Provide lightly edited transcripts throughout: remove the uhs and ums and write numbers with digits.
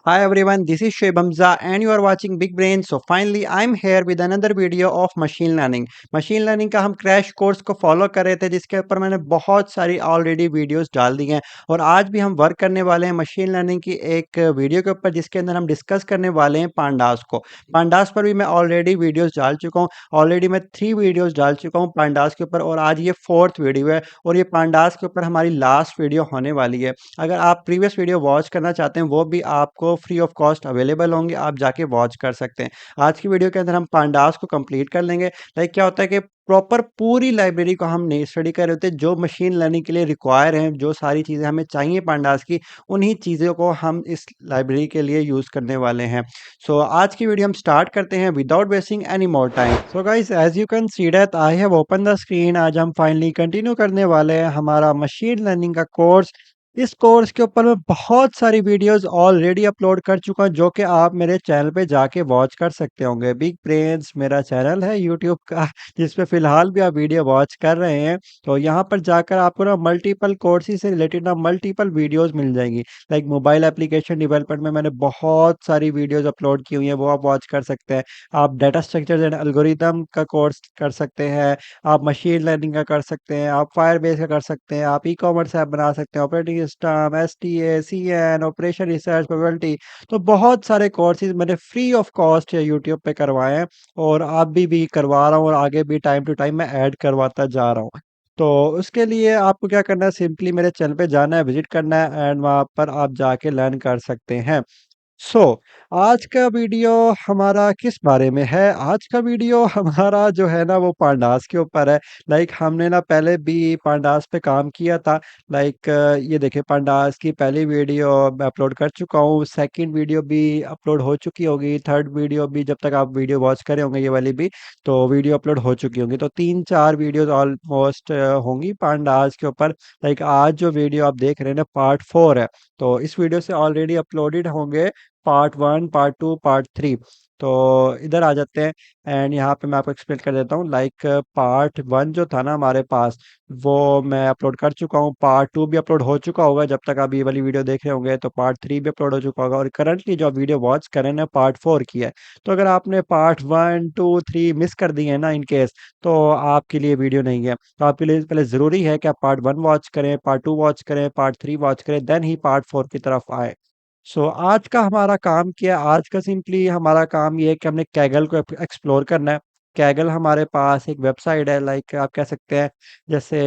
Hi everyone, this is Shoaib Hamza and you are watching Big Brain. So finally I'm here with another video of machine learning. Machine learning का हम crash course को follow कर रहे थे जिसके ऊपर मैंने बहुत सारी ऑलरेडी वीडियोस डाल दी हैं और आज भी हम वर्क करने वाले हैं मशीन लर्निंग की एक वीडियो के ऊपर जिसके अंदर हम डिस्कस करने वाले हैं पांडास को। पांडास पर भी मैं ऑलरेडी वीडियोस डाल चुका हूँ। ऑलरेडी मैं 3 वीडियोस डाल चुका हूँ पांडास के ऊपर और आज ये 4th वीडियो है और ये पांडास के ऊपर हमारी लास्ट वीडियो होने वाली है। अगर आप प्रीवियस वीडियो वॉच करना चाहते हैं वो भी आपको फ्री ऑफ कॉस्ट अवेलेबल होंगे, आप जाके वॉच कर सकते हैं। आज की वीडियो के अंदर हम पांडास को कंप्लीट कर लेंगे। लाइक क्या होता है कि प्रॉपर पूरी लाइब्रेरी को हम नहीं स्टडी कर रहे होते, जो मशीन लर्निंग के लिए रिक्वायर हैं, जो सारी चीज़ें हमें चाहिए पांडास की, उन्हीं चीज़ों को हम इस लाइब्रेरी के लिए यूज़ करने वाले हैं। सो आज की वीडियो हम स्टार्ट करते हैं without wasting any more time. So guys as you can see that I have open the screen. आज हम फाइनली कंटिन्यू करने वाले हैं हमारा मशीन लर्निंग का कोर्स। इस कोर्स के ऊपर मैं बहुत सारी वीडियोस ऑलरेडी अपलोड कर चुका हूं जो कि आप मेरे चैनल पे जाके वॉच कर सकते होंगे। बिग ब्रेन्स मेरा चैनल है यूट्यूब का जिस पे फिलहाल भी आप वीडियो वॉच कर रहे हैं। तो यहाँ पर जाकर आपको ना मल्टीपल कोर्सेज से रिलेटेड ना मल्टीपल वीडियोस मिल जाएंगी। लाइक मोबाइल एप्लीकेशन डेवलपमेंट में मैंने बहुत सारी वीडियोस अपलोड की हुई हैं, वो आप वॉच कर सकते हैं। आप डाटा स्ट्रक्चर एंड एल्गोरिदम का कोर्स कर सकते हैं, आप मशीन लर्निंग का कर सकते हैं, आप फायर बेस का कर सकते हैं, आप ई कॉमर्स ऐप बना सकते हैं, operating system, S T A C N, operation research, probability. तो बहुत सारे कोर्सेज मैंने फ्री ऑफ कॉस्ट यूट्यूब पे करवाए हैं और आप भी करवा रहा हूँ और आगे भी टाइम टू टाइम मैं ऐड करवाता जा रहा हूँ। तो उसके लिए आपको क्या करना है, सिंपली मेरे चैनल पे जाना है, विजिट करना है एंड वहाँ पर आप जाके लर्न कर सकते हैं। सो आज का वीडियो हमारा किस बारे में है? आज का वीडियो हमारा जो है ना वो पांडास के ऊपर है। लाइक हमने ना पहले भी पांडास पे काम किया था। लाइक ये देखिए पांडास की पहली वीडियो मैं अपलोड कर चुका हूँ, सेकंड वीडियो भी अपलोड हो चुकी होगी, थर्ड वीडियो भी जब तक आप वीडियो वॉच करे होंगे ये वाली भी तो वीडियो अपलोड हो चुकी होंगी। तो 3-4 वीडियोस ऑलमोस्ट होंगी पांडास के ऊपर। लाइक आज जो वीडियो आप देख रहे हैं ना पार्ट 4 है। तो इस वीडियो से ऑलरेडी अपलोडेड होंगे पार्ट 1, पार्ट 2, पार्ट 3। तो इधर आ जाते हैं एंड यहाँ पे मैं आपको एक्सप्लेन कर देता हूँ। लाइक पार्ट 1 जो था ना हमारे पास वो मैं अपलोड कर चुका हूँ, पार्ट 2 भी अपलोड हो चुका होगा जब तक आप ये वाली वीडियो देख रहे होंगे, तो पार्ट 3 भी अपलोड हो चुका होगा और करंटली जो आप वीडियो वॉच कर रहे हैं पार्ट 4 की है। तो अगर आपने पार्ट 1, 2, 3 मिस कर दिए हैं ना इन केस, तो आपके लिए वीडियो नहीं है। तो आपके लिए पहले ज़रूरी है कि आप पार्ट 1 वॉच करें, पार्ट 2 वॉच करें, पार्ट 3 वॉच करें, देन ही पार्ट 4 की तरफ आए। आज का हमारा काम क्या है? आज का सिंपली हमारा काम ये है कि हमने कैगल को एक्सप्लोर करना है। कैगल हमारे पास एक वेबसाइट है, लाइक आप कह सकते हैं जैसे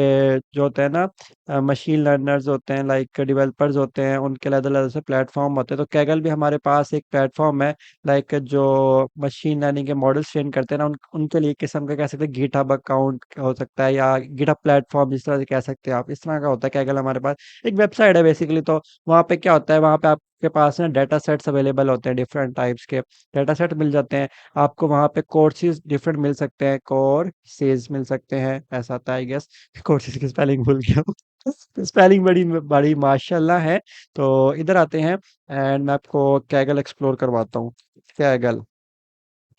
जो होते हैं ना मशीन लर्नर्स होते हैं, लाइक डेवलपर्स होते हैं, उनके अलग अलग से प्लेटफॉर्म होते हैं। तो कैगल भी हमारे पास एक प्लेटफॉर्म है, लाइक जो मशीन लर्निंग के मॉडल्स ट्रेन करते हैं ना उनके लिए किस्म का कह सकते हैं गिटहब अकाउंट हो सकता है या गिटहब प्लेटफॉर्म जिस तरह से कह सकते हैं आप, इस तरह का होता है कैगल हमारे पास। एक वेबसाइट है बेसिकली। तो वहाँ पे क्या होता है, वहाँ पे आपके पास ना डेटा सेट्स अवेलेबल होते हैं, डिफरेंट टाइप्स के डेटा सेट मिल जाते हैं आपको। वहाँ पे कोर्सेज डिफरेंट मिल सकते हैं, कोर्सेज मिल सकते हैं, ऐसा आता है आई गेस। कोर्सेज की स्पेलिंग भूल गया हूँ। स्पेलिंग बड़ी बड़ी माशाल्लाह है। तो इधर आते हैं एंड मैं आपको कैगल एक्सप्लोर करवाता हूँ। कैगल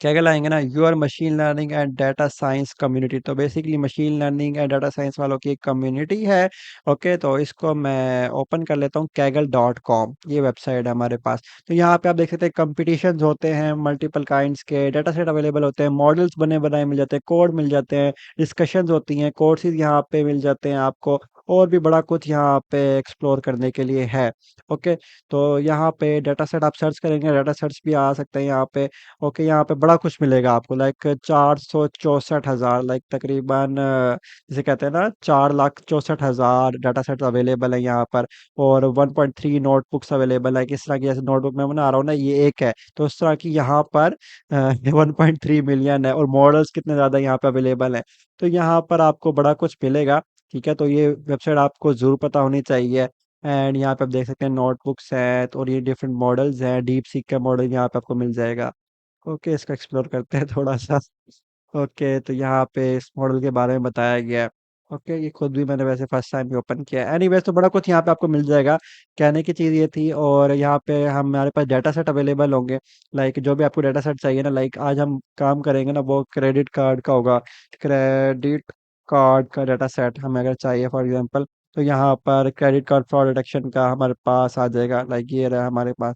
क्या कहलाएंगे ना, your machine learning and data science community. तो basically machine learning and data science वालों की एक कम्युनिटी है। ओके, तो इसको मैं ओपन कर लेता हूँ। kaggle.com ये वेबसाइट है हमारे पास। तो यहाँ पे आप देख सकते हैं कंपटीशंस होते हैं, मल्टीपल काइंड्स के डाटा सेट अवेलेबल होते हैं, मॉडल्स बने बनाए मिल जाते हैं, कोड मिल जाते हैं, डिस्कशंस होती हैं, कोर्सेज यहाँ पे मिल जाते हैं आपको। और भी बड़ा कुछ यहाँ पे एक्सप्लोर करने के लिए है। ओके, तो यहाँ पे डाटा सेट आप सर्च करेंगे, डाटा सेट्स भी आ सकते हैं यहाँ पे। ओके, यहाँ पे बड़ा कुछ मिलेगा आपको, लाइक 464,000, लाइक तकरीबन जिसे कहते हैं ना 4,64,000 डाटा सेट अवेलेबल है यहाँ पर। और 1.3 नोटबुक्स अवेलेबल है। किस तरह की जैसे नोटबुक मैं बना रहा हूँ ना, ये एक है, तो उस तरह की यहाँ पर 1.3 मिलियन है। और मॉडल्स कितने ज़्यादा यहाँ पे अवेलेबल है। तो यहाँ पर आपको बड़ा कुछ मिलेगा। ठीक है, तो ये वेबसाइट आपको ज़रूर पता होनी चाहिए। एंड यहाँ पे आप देख सकते हैं नोटबुक्स हैं और ये डिफरेंट मॉडल्स हैं, डीप सीक का मॉडल यहाँ पे आपको मिल जाएगा। ओके, इसको एक्सप्लोर करते हैं थोड़ा सा। ओके, तो यहाँ पे इस मॉडल के बारे में बताया गया है। ओके, ये खुद भी मैंने वैसे फर्स्ट टाइम ही ओपन किया है। एनीवेज तो बड़ा कुछ यहाँ पे आपको मिल जाएगा। कहने की चीज़ ये थी, और यहाँ पे हमारे पास डाटा सेट अवेलेबल होंगे। लाइक जो भी आपको डाटा सेट चाहिए ना, लाइक आज हम काम करेंगे ना वो क्रेडिट कार्ड का होगा। क्रेडिट कार्ड का डाटा सेट हमें अगर चाहिए फॉर एग्जांपल, तो यहाँ पर क्रेडिट कार्ड फ्रॉड डिटेक्शन का हमारे पास आ जाएगा। लाइक ये रहा हमारे पास।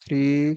3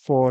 4،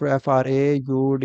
FRAUD،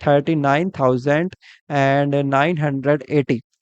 39,980،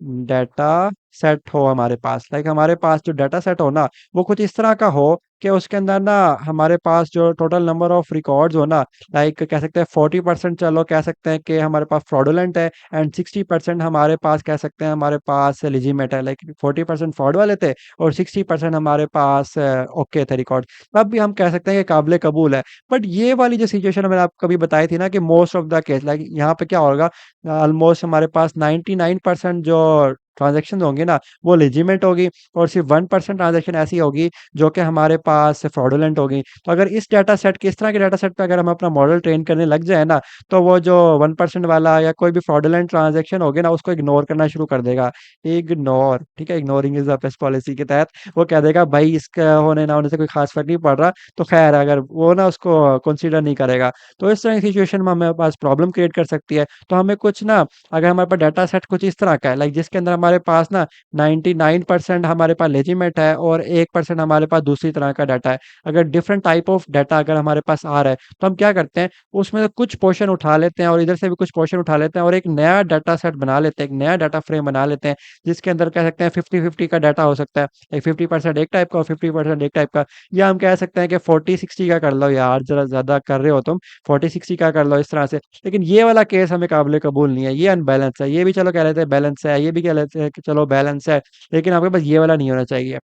डाटा सेट हो हमारे पास, लाइक हमारे पास जो डाटा सेट हो ना, वो कुछ इस तरह का हो कि उसके अंदर ना हमारे पास जो टोटल नंबर ऑफ रिकॉर्ड्स हो ना, लाइक कह सकते हैं 40%, चलो कह सकते हैं कि हमारे पास फ्रॉडुलेंट है, एंड 60% हमारे पास कह सकते हैं हमारे पास लेजिमेट है, लाइक 40% फ्रॉड वाले थे और 60% हमारे पास ओके थे रिकॉर्ड, तब भी हम कह सकते हैं कि काबिल कबूल है। बट ये वाली जो सिचुएशन मैंने आपको कभी बताई थी ना कि most of the case, like यहाँ पे क्या होगा, ऑलमोस्ट हमारे पास 99% जो ट्रांजेक्शन होंगे ना वो लेजिमेट होगी, और सिर्फ 1% ट्रांजेक्शन ऐसी होगी जो कि हमारे पास फ्रॉडुलेंट होगी। तो अगर इस डाटा सेट के, इस तरह के डाटा सेट पे अगर हम अपना मॉडल ट्रेन करने लग जाए ना, तो वो जो 1% वाला या कोई भी फ्रॉडुलेंट ट्रांजेक्शन होगे ना उसको इग्नोर करना शुरू कर देगा। इग्नोर, ठीक है, ignoring is the best policy के तहत वो कह देगा भाई इसका होने ना होने से कोई खास फर्क नहीं पड़ रहा, तो खैर अगर वो ना उसको कंसीडर नहीं करेगा। तो इस तरह की सिचुएशन में हमारे पास प्रॉब्लम क्रिएट कर सकती है। तो हमें कुछ ना, अगर हमारे पास डाटा सेट कुछ इस तरह का है, लाइक जिसके अंदर हमारे पास ना 99% हमारे पास लेजिमेट है और 1% हमारे पास दूसरी तरह का डाटा है, अगर डिफरेंट टाइप ऑफ डाटा अगर हमारे पास आ रहा है, तो हम क्या करते हैं, उसमें से कुछ पोर्शन उठा लेते हैं और इधर से भी कुछ पोर्शन उठा लेते हैं और एक नया डाटा सेट बना लेते हैं, एक नया डाटा फ्रेम बना लेते हैं, जिसके अंदर कह सकते हैं 50-50 का डाटा हो सकता है, एक 50% एक टाइप का और 50% एक टाइप का। या हम कह सकते हैं कि 40-60 का कर लो यार, जरा ज्यादा कर रहे हो तुम, 40-60 का कर लो इस तरह से। लेकिन ये वाला केस हमें काबिल कबूल नहीं है, ये अनबैलेंस है, ये भी चलो कह लेते हैं बैलेंस है, ये भी कह लेते हैं कि चलो बैलेंस है, लेकिन आपके पास ये वाला नहीं होना चाहिए।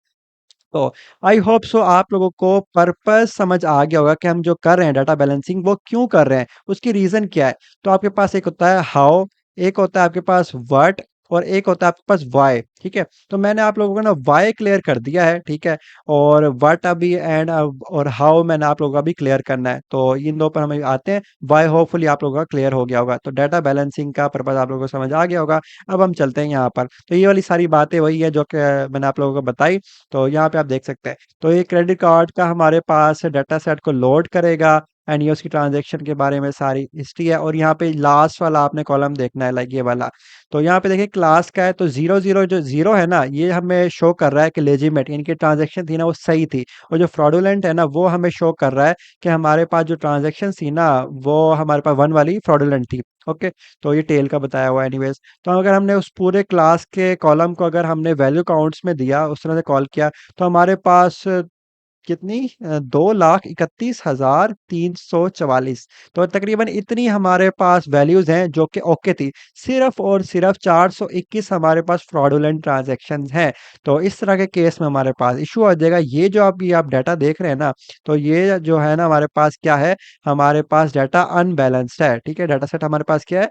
तो आई होप सो आप लोगों को पर्पस समझ आ गया होगा कि हम जो कर रहे हैं डाटा बैलेंसिंग वो क्यों कर रहे हैं, उसकी रीजन क्या है। तो आपके पास एक होता है हाउ, एक होता है आपके पास व्हाट, और एक होता है आपके पास व्हाई, ठीक है। तो मैंने आप लोगों को ना व्हाई क्लियर कर दिया है, ठीक है, और व्हाट अभी एंड और हाउ मैंने आप लोगों का भी क्लियर करना है। तो इन दो पर हम आते हैं, व्हाई होपफुली आप लोगों का क्लियर हो गया होगा, तो डाटा बैलेंसिंग का पर्पस आप लोगों को समझ आ गया होगा। अब हम चलते हैं यहाँ पर, तो ये वाली सारी बातें वही है जो कि मैंने आप लोगों को बताई। तो यहाँ पे आप देख सकते हैं, तो ये क्रेडिट कार्ड का हमारे पास डाटा सेट को लोड करेगा, एंड ये उसकी ट्रांजैक्शन के बारे में सारी हिस्ट्री है। और यहाँ पे लास्ट वाला आपने कॉलम देखना है, लाइक ये वाला। तो यहाँ पे देखिए क्लास का है, तो 00 जो जीरो है ना, ये हमें शो कर रहा है कि लेजिमेट इनकी ट्रांजैक्शन थी ना वो सही थी, और जो फ्रॉडुलेंट है ना वो हमें शो कर रहा है कि हमारे पास जो ट्रांजैक्शन थी ना वो हमारे पास वन वाली फ्रॉडुलेंट थी। ओके, तो ये टेल का बताया हुआ है एनीवेज। तो अगर हमने उस पूरे क्लास के कॉलम को अगर हमने वैल्यू काउंट्स में दिया, उस तरह से कॉल किया, तो हमारे पास कितनी 2,31,344, तो तकरीबन इतनी हमारे पास वैल्यूज हैं जो कि ओके थी। सिर्फ और सिर्फ 421 हमारे पास फ्रॉडुलेंट ट्रांजैक्शन हैं। तो इस तरह के केस में हमारे पास इशू आ जाएगा। ये जो आप डाटा देख रहे हैं ना, तो ये जो है ना हमारे पास क्या है, हमारे पास डाटा अनबैलेंस्ड है, ठीक है, डाटा सेट हमारे पास क्या है,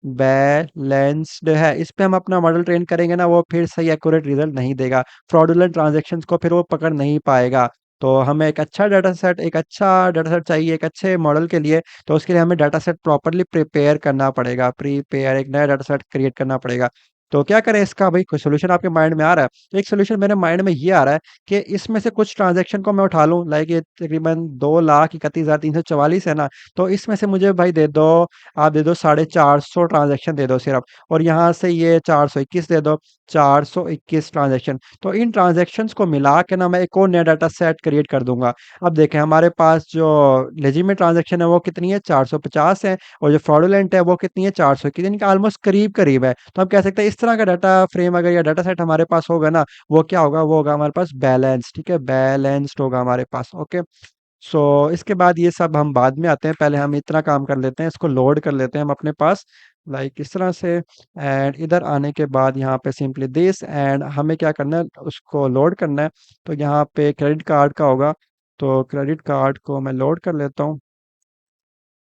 अनबैलेंस्ड है। इस पे हम अपना मॉडल ट्रेन करेंगे ना, वो फिर सही एक्यूरेट रिजल्ट नहीं देगा, फ्रॉडुलेंट ट्रांजैक्शंस को फिर वो पकड़ नहीं पाएगा। तो हमें एक अच्छा डाटा सेट, एक अच्छा डाटा सेट चाहिए एक अच्छे मॉडल के लिए। तो उसके लिए हमें डाटा सेट प्रॉपरली प्रिपेयर करना पड़ेगा, प्रीपेयर एक नया डाटा सेट क्रिएट करना पड़ेगा। तो क्या करें इसका, भाई कोई सोल्यूशन आपके माइंड में आ रहा है? तो एक सोल्यूशन मेरे माइंड में ये आ रहा है कि इसमें से कुछ ट्रांजैक्शन को मैं उठा लूं, लाइक ये तकरीबन 2,31,344 है ना, तो इसमें से मुझे भाई दे दो, आप दे दो 450 ट्रांजैक्शन दे दो सिर्फ, और यहाँ से ये 421 दे दो, 421 ट्रांजैक्शन। तो इन ट्रांजैक्शंस को मिला के ना मैं एक और नया डाटा सेट क्रिएट कर दूंगा। अब देखें हमारे पास जो लेजिमेट ट्रांजैक्शन है वो कितनी है, 450 है, और जो फ्रॉडुलेंट है वो कितनी है, 400 की, इनका ऑलमोस्ट करीब करीब है। तो हम कह सकते हैं इस तरह का डाटा फ्रेम अगर या डाटा सेट हमारे पास होगा ना, वो क्या होगा, वो होगा हमारे पास बैलेंस, ठीक है, बैलेंस्ड होगा हमारे पास। ओके, सो इसके बाद ये सब हम बाद में आते हैं, पहले हम इतना काम कर लेते हैं, इसको लोड कर लेते हैं हम अपने पास, लाइक इस तरह से। एंड इधर आने के बाद यहाँ पे सिंपली दिस, एंड हमें क्या करना है, उसको लोड करना है। तो यहाँ पे क्रेडिट कार्ड का होगा, तो क्रेडिट कार्ड को मैं लोड कर लेता हूँ।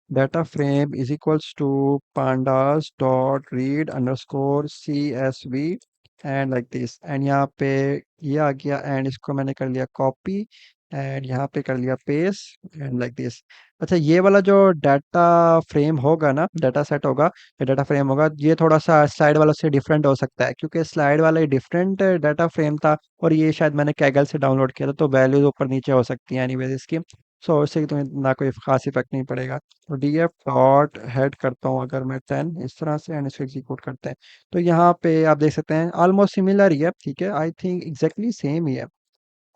Data frame is equals to pandas dot read underscore CSV, and like this, and यहाँ पे ये आ गया, एंड इसको मैंने कर लिया कॉपी, एंड यहाँ पे कर लिया पेस्ट, एंड लाइक दिस। अच्छा, ये वाला जो डाटा फ्रेम होगा ना, डाटा सेट होगा, ये डाटा फ्रेम होगा, ये थोड़ा सा स्लाइड वालों से डिफरेंट हो सकता है, क्योंकि स्लाइड वाला डिफरेंट डाटा फ्रेम था, और ये शायद मैंने कैगल से डाउनलोड किया था, तो वैल्यूज ऊपर नीचे हो सकती हैं एनीवेज इसकी। सो इससे तुम्हें ना कोई खास इफेक्ट नहीं पड़ेगा। तो DF डॉट हेड करता हूँ अगर मैं 10 इस तरह से, एंड इसको एग्जीक्यूट करते हैं। तो यहाँ पे आप देख सकते हैं ऑलमोस्ट सिमिलर ही है, ठीक है, आई थिंक एग्जैक्टली सेम ही है।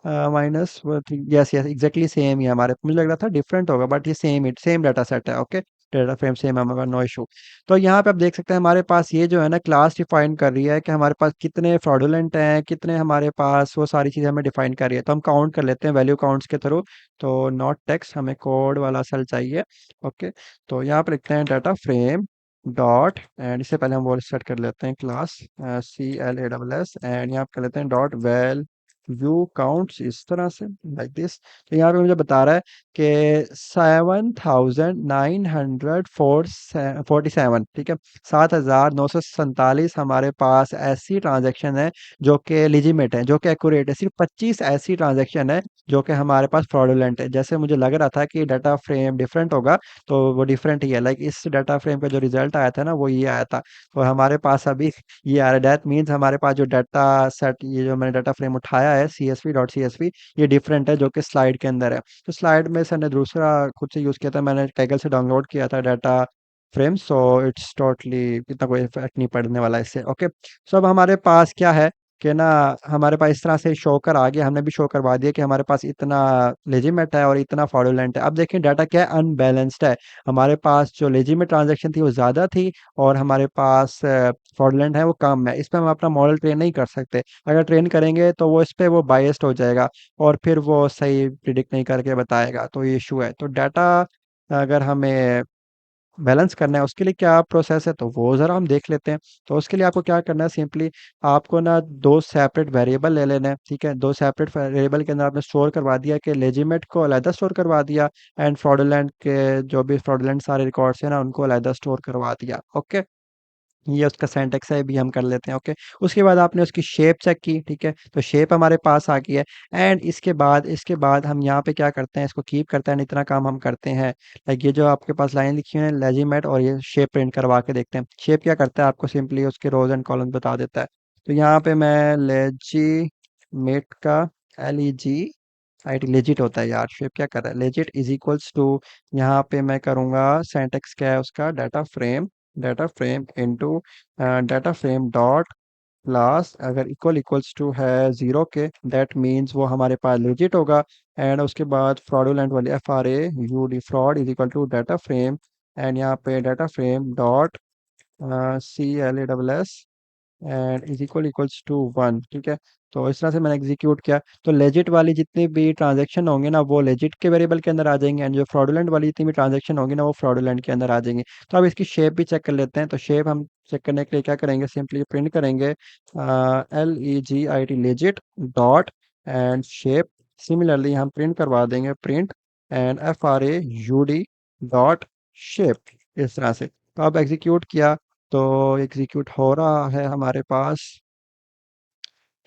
Minus, yes yes exactly same ही है, हमारे मुझे लग रहा था डिफरेंट होगा, बट ये सेम डाटा सेट है। ओके, डेटा फ्रेम सेम है, हमारे पास नो इशू। तो यहाँ पे आप देख सकते हैं हमारे पास ये जो है ना क्लास डिफाइन कर रही है कि हमारे पास कितने फ्रॉडुलेंट हैं, कितने हमारे पास, वो सारी चीज़ें हमें डिफाइन कर रही है। तो हम काउंट कर लेते हैं वैल्यू काउंट्स के थ्रू। तो नॉट टेक्स्ट, हमें कोड वाला सेल चाहिए। ओके, तो यहाँ पे लिखते हैं डाटा फ्रेम डॉट, एंड इससे पहले हम वो सेट कर लेते हैं क्लास CLASS, एंड यहाँ पे कर लेते हैं डॉट वेल व्यू काउंट्स, इस तरह से लाइक दिस। तो यहाँ पे मुझे बता रहा है कि 7,947, ठीक है, 7,947 हमारे पास ऐसी ट्रांजैक्शन है जो कि लिजिमेट है, जो कि एक्यूरेट है। सिर्फ 25 ऐसी ट्रांजैक्शन है जो कि हमारे पास फ्रॉडुलेंट है। जैसे मुझे लग रहा था कि डाटा फ्रेम डिफरेंट होगा, तो वो डिफरेंट ही है। लाइक इस डाटा फ्रेम का जो रिजल्ट आया था ना, वो ये आया था। और हमारे पास अभी ये आ रहा है। दैट मीन्स हमारे पास जो डाटा सेट, ये जो मैंने डाटा फ्रेम उठाया है CSV.CSV, ये डिफरेंट है जो कि स्लाइड के अंदर है। तो स्लाइड में से ने दूसरा खुद से यूज़ किया था, मैंने कैगल से डाउनलोड किया था data frame. So it's totally इतना कोई इफेक्ट नहीं पड़ने वाला इससे। ओके, सो अब हमारे पास क्या है कि ना, हमारे पास इस तरह से शो कर आ गया, हमने भी शो करवा दिया कि हमारे पास इतना लेजिमेट है और इतना फ्रॉडुलेंट है। अब देखें डाटा क्या है, अनबैलेंस्ड है। हमारे पास जो लेजिमेट ट्रांजैक्शन थी वो ज़्यादा थी, और हमारे पास फ्रॉडुलेंट है वो कम है। इस पे हम अपना मॉडल ट्रेन नहीं कर सकते। अगर ट्रेन करेंगे तो वो इस पे वो बायस्ड हो जाएगा, और फिर वो सही प्रिडिक्ट नहीं करके बताएगा, तो ये इशू है। तो डाटा अगर हमें बैलेंस करना है उसके लिए क्या प्रोसेस है, तो वो ज़रा हम देख लेते हैं। तो उसके लिए आपको क्या करना है, सिंपली आपको ना दो सेपरेट वेरिएबल ले लेना है, ठीक है। दो सेपरेट वेरिएबल के अंदर आपने स्टोर करवा दिया कि लेजिमेट को अलहदा स्टोर करवा दिया, एंड फ्रॉडुलेंट के जो भी फ्रॉडुलेंट सारे रिकॉर्ड्स हैं ना, उनको अलहदा स्टोर करवा दिया। ओके, ये उसका सिंटैक्स है, भी हम कर लेते हैं। ओके, उसके बाद आपने उसकी शेप चेक की, ठीक है, तो शेप हमारे पास आ गई है। एंड इसके बाद हम यहाँ पे क्या करते हैं, इसको कीप करते हैं, इतना काम हम करते हैं। लाइक ये जो आपके पास लाइन लिखी हुई है लेजिमेट, और ये शेप प्रिंट करवा के देखते हैं। शेप क्या करता है, आपको सिंपली उसके रोज एंड कॉलम बता देता है। तो यहाँ पे मैं लेजिमेट का LEGIT लेजिट होता है यार, शेप क्या कर रहा है, लेजिट इज इक्वल्स टू, यहाँ पे मैं करूँगा सिंटैक्स क्या है उसका, data frame into data frame dot class, अगर इक्वल्स टू है 0 के, दैट मीन्स वो हमारे पास लेजिट होगा। एंड उसके बाद फ्रॉडुलेंट वाली FRAUD, fraud is equal to data frame, and यहाँ पे data frame dot CLASS and equals to 1, ठीक है। तो इस तरह से मैंने एग्जीक्यूट किया। तो लेजिट वाली जितनी भी ट्रांजैक्शन होंगे ना, वो लेजिट के वेरिएबल के अंदर आ जाएंगे, एंड जो फ्रॉडुलेंट वाली जितनी भी ट्रांजैक्शन होंगी ना, वो फ्रॉडुलेंट के अंदर आ जाएंगे। तो अब इसकी शेप भी चेक कर लेते हैं। तो शेप हम चेक करने के लिए क्या करेंगे, सिंपली प्रिंट करेंगे LEGIT legit dot and shape. Similarly हम प्रिंट करवा देंगे print and FRAUD dot shape, इस तरह से। तो अब एग्जीक्यूट किया, तो एग्जीक्यूट हो रहा है हमारे पास।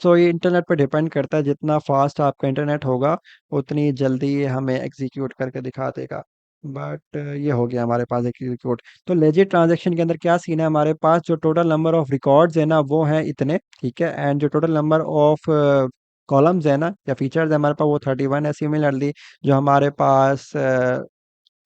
तो ये इंटरनेट पर डिपेंड करता है, जितना फास्ट आपका इंटरनेट होगा उतनी जल्दी ये हमें एग्जीक्यूट करके दिखा देगा। बट ये हो गया हमारे पास एग्जीक्यूट। तो लेजिट ट्रांजैक्शन के अंदर क्या सीन है, हमारे पास जो टोटल नंबर ऑफ रिकॉर्ड्स है ना, वो है इतने, ठीक है। एंड जो टोटल नंबर ऑफ कॉलम्स है ना, या फीचर्स है हमारे पास, वो 31 है। सिमिलरली जो हमारे पास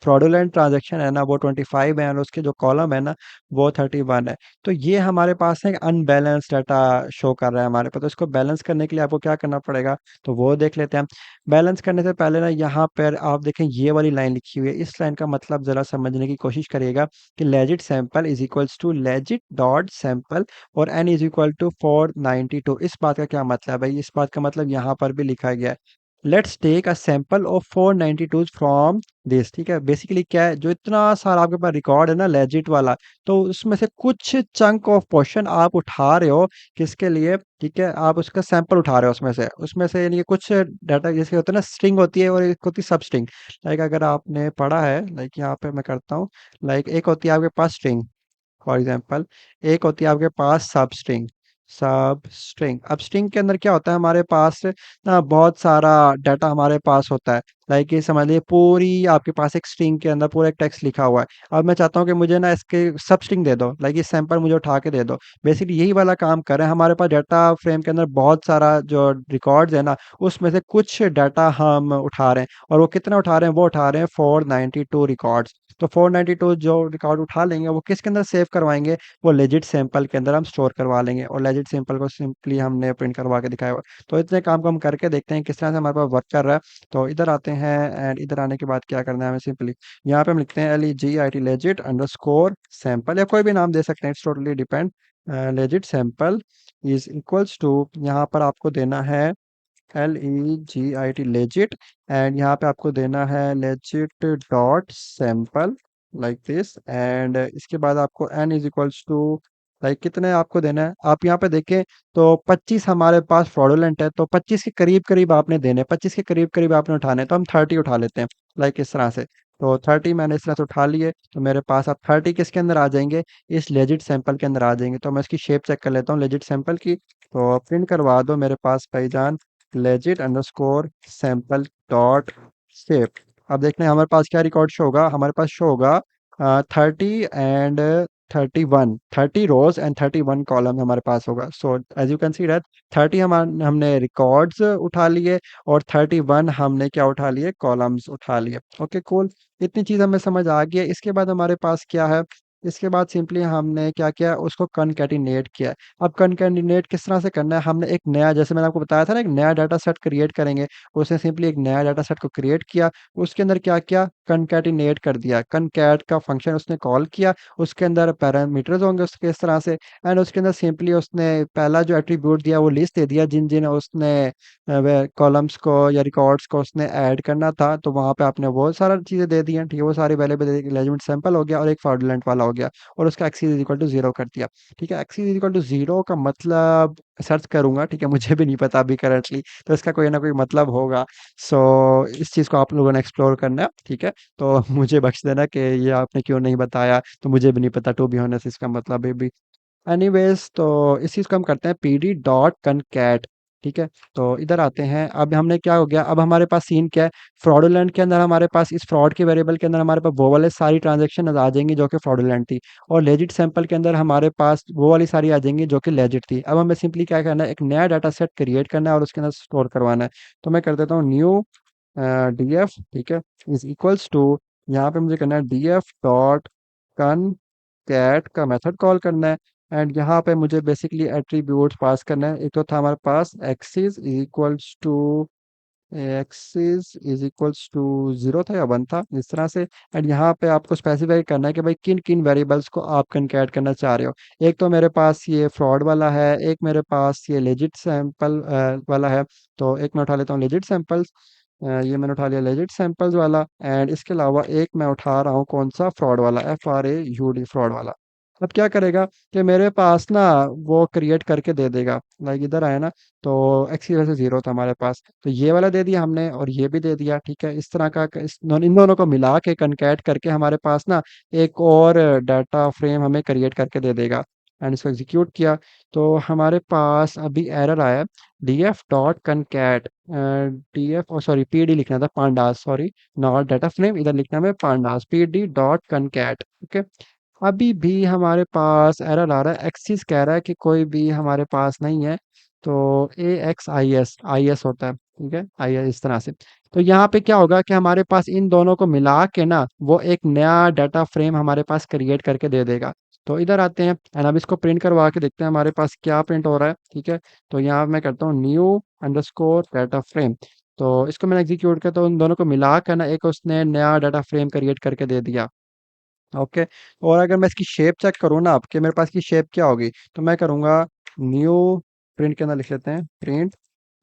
फ्रॉडुलेंट ट्रांजैक्शन है ना, वो 25 है, और उसके जो कॉलम है ना, वो 31 है। तो ये हमारे पास है अनबैलेंस डाटा शो कर रहा है हमारे पास। तो इसको बैलेंस करने के लिए आपको क्या करना पड़ेगा, तो वो देख लेते हैं। बैलेंस करने से पहले ना, यहाँ पर आप देखें ये वाली लाइन लिखी हुई है, इस लाइन का मतलब ज़रा समझने की कोशिश करिएगा कि legit sample is equals to legit dot sample, और n इज इक्वल टू 492। इस बात का क्या मतलब है, इस बात का मतलब यहाँ पर भी लिखा गया है, let's take a sample of 492 from this, ठीक है। बेसिकली क्या है, जो इतना सारा आपके पास रिकॉर्ड है ना लेजिट वाला, तो उसमें से कुछ चंक ऑफ पोर्शन आप उठा रहे हो, किसके लिए, ठीक है, आप उसका सैंपल उठा रहे हो उसमें से यानी कि कुछ डाटा जैसे होता है ना, स्ट्रिंग होती है और एक होती है सब स्ट्रिंग। लाइक अगर आपने पढ़ा है, लाइक यहाँ पे मैं करता हूँ, लाइक एक होती है आपके पास स्ट्रिंग, फॉर एग्जाम्पल, एक होती है आपके पास सब स्ट्रिंग। अब स्ट्रिंग के अंदर क्या होता है, हमारे पास ना बहुत सारा डाटा हमारे पास होता है। लाइक ये समझ लीजिए पूरी आपके पास एक स्ट्रिंग के अंदर पूरा एक टेक्स्ट लिखा हुआ है। अब मैं चाहता हूँ कि मुझे ना इसके सब स्ट्रिंग दे दो, लाइक ये सैंपल मुझे उठा के दे दो। बेसिकली यही वाला काम कर रहे हैं, हमारे पास डाटा फ्रेम के अंदर बहुत सारा जो रिकॉर्ड्स है ना, उसमें से कुछ डाटा हम उठा रहे हैं, और वो कितना उठा रहे हैं, वो उठा रहे हैं 492 रिकॉर्ड्स। तो 492 जो रिकॉर्ड उठा लेंगे वो किसके अंदर सेव करवाएंगे, वो लेजिट सैंपल के अंदर हम स्टोर करवा लेंगे, और लेजिट सैंपल को सिंपली हमने प्रिंट करवा के दिखाया हुआ। तो इतने काम को हम करके देखते हैं किस तरह से हमारे पास वर्क कर रहा है। तो इधर आते हैं, एंड इधर आने के बाद क्या करना है हमें, सिंपली यहाँ पे हम लिखते हैं LEGIT लेजिट अंडरस्कोर सैंपल, या कोई भी नाम दे सकते हैं, it's totally depend. Legit sample is equals to, यहाँ पर आपको देना है LEGIT लेजिट, एंड यहाँ पे आपको देना है legit dot sample like this, and इसके बाद आपको n is equals to like कितने आपको देना है, आप यहाँ पे देखें तो 25 हमारे पास फ्रॉडुलेंट है, तो 25 के करीब करीब आपने देने, 25 के करीब करीब आपने उठाने, तो हम 30 उठा लेते हैं लाइक इस तरह से। तो 30 मैंने इस तरह से उठा लिए, तो मेरे पास आप 30 किसके अंदर आ जाएंगे, इस लेजिट सैंपल के अंदर आ जाएंगे। तो मैं इसकी शेप चेक कर लेता हूँ लेजिट सैंपल की, तो प्रिंट करवा दो मेरे पास भाईजान legit underscore sample dot shape. अब देखते हैं हमारे पास क्या रिकॉर्ड शो होगा, हमारे पास शो होगा 30 एंड 31, 30 रोज एंड 31 कॉलम हमारे पास होगा। So as you can see that 30 हमने रिकॉर्ड्स उठा लिए, और 31 हमने क्या उठा लिए, कॉलम्स उठा लिए। ओके कूल, इतनी चीज हमें समझ आ गई है। इसके बाद हमारे पास क्या है, इसके बाद सिंपली हमने क्या किया, उसको कनकैटिनेट किया। अब कनकैटिनेट किस तरह से करना है, हमने एक नया, जैसे मैंने आपको बताया था ना, एक नया डाटा सेट क्रिएट करेंगे, उसने सिंपली एक नया डाटा सेट को क्रिएट किया, उसके अंदर क्या किया, कनकैटिनेट कर दिया, कनकैट का फंक्शन उसने कॉल किया, उसके अंदर पैरामीटर्स होंगे उसके इस तरह से, एंड उसके अंदर सिंपली उसने पहला जो एट्रीब्यूट दिया वो लिस्ट दे दिया, जिन जिन उसने कॉलम्स को या रिकॉर्ड्स को उसने ऐड करना था, तो वहां पे आपने वो सारा चीजें दे दी हैं, ठीक है, वो सारी अवेलेबल एलिमेंट सैंपल हो गया, और एक फ्रॉडुलेंट वाला हो गया, और उसका एक्सिस इज इक्वल टू 0 कर दिया। ठीक है, एक्सिस इज इक्वल टू 0 का मतलब सर्च करूंगा, ठीक है, मुझे भी नहीं पता अभी करंटली, तो इसका कोई ना कोई मतलब होगा। सो इस चीज को आप लोगों ने एक्सप्लोर करना है, ठीक है, तो मुझे बख्श देना कि ये आपने क्यों नहीं बताया, तो मुझे भी नहीं पता टू बी ऑनेस्ट इसका मतलब है। एनीवेज, तो इस चीज को हम करते हैं PD डॉट कनकैट। ठीक है, तो इधर आते हैं, अब हमने क्या हो गया, अब हमारे पास सीन क्या है, फ्रॉडुलेंट के अंदर हमारे पास इस फ्रॉड के वेरिएबल के अंदर हमारे पास वो वाले सारी ट्रांजेक्शन आ जाएंगी जो कि फ्रॉडुलेंट थी, और लेजिट सैंपल के अंदर हमारे पास वो वाली सारी आ जाएंगी जो कि लेजिट थी। अब हमें सिंपली क्या करना है, एक नया डाटा सेट क्रिएट करना है और उसके अंदर स्टोर करवाना है। तो मैं कर देता हूँ न्यू DF, ठीक है, इज इक्वल्स टू, यहाँ पे मुझे करना है DF डॉट कैट का मेथड कॉल करना है, एंड यहाँ पे मुझे बेसिकली एट्रीब्यूट्स पास करना है। एक तो था हमारे पास एक्सिस इज इक्वल्स टू 0 था या 1 था इस तरह से, एंड यहाँ पे आपको स्पेसिफाई करना है कि भाई किन किन वेरिएबल्स को आप कनकैट करना चाह रहे हो। एक तो मेरे पास ये फ्रॉड वाला है, एक मेरे पास ये लेजिट सैंपल वाला है, तो एक मैं उठा लेता हूँ लेजिट सैंपल्स, ये मैंने उठा लिया लेजिट सैंपल्स वाला, एंड इसके अलावा एक मैं उठा रहा हूँ कौन सा, फ्रॉड वाला, FRAUD फ्रॉड वाला। अब क्या करेगा कि मेरे पास ना वो क्रिएट करके दे देगा, लाइक इधर आया ना, तो एक्स की वजह से 0 था हमारे पास, तो ये वाला दे दिया हमने और ये भी दे दिया। ठीक है, इस तरह का इन दोनों को मिला के कनकैट करके हमारे पास ना एक और डाटा फ्रेम हमें क्रिएट करके दे देगा, एंड इसको एग्जीक्यूट किया, तो हमारे पास अभी एरर आया, DF डॉट कनकैट, DF और सॉरी PD लिखना था, pandas, sorry, not data frame, इधर लिखना है पांडास, PD डॉट कनकैट। ओके, अभी भी हमारे पास एरर आ रहा है, एक्सिस कह रहा है कि कोई भी हमारे पास नहीं है, तो AXIS होता है, ठीक है, IS इस तरह से। तो यहाँ पे क्या होगा कि हमारे पास इन दोनों को मिला के ना वो एक नया डाटा फ्रेम हमारे पास क्रिएट करके दे देगा। तो इधर आते हैं, एंड अब इसको प्रिंट करवा के देखते हैं हमारे पास क्या प्रिंट हो रहा है। ठीक है, तो यहाँ मैं करता हूँ न्यू अंडरस्कोर डाटा फ्रेम, तो इसको मैंने एग्जीक्यूट किया, तो उन दोनों को मिला कर ना एक उसने नया डाटा फ्रेम क्रिएट करके दे दिया। ओके, और अगर मैं इसकी शेप चेक करूँ ना आपके, मेरे पास की शेप क्या होगी, तो मैं करूँगा न्यू, प्रिंट के अंदर लिख लेते हैं print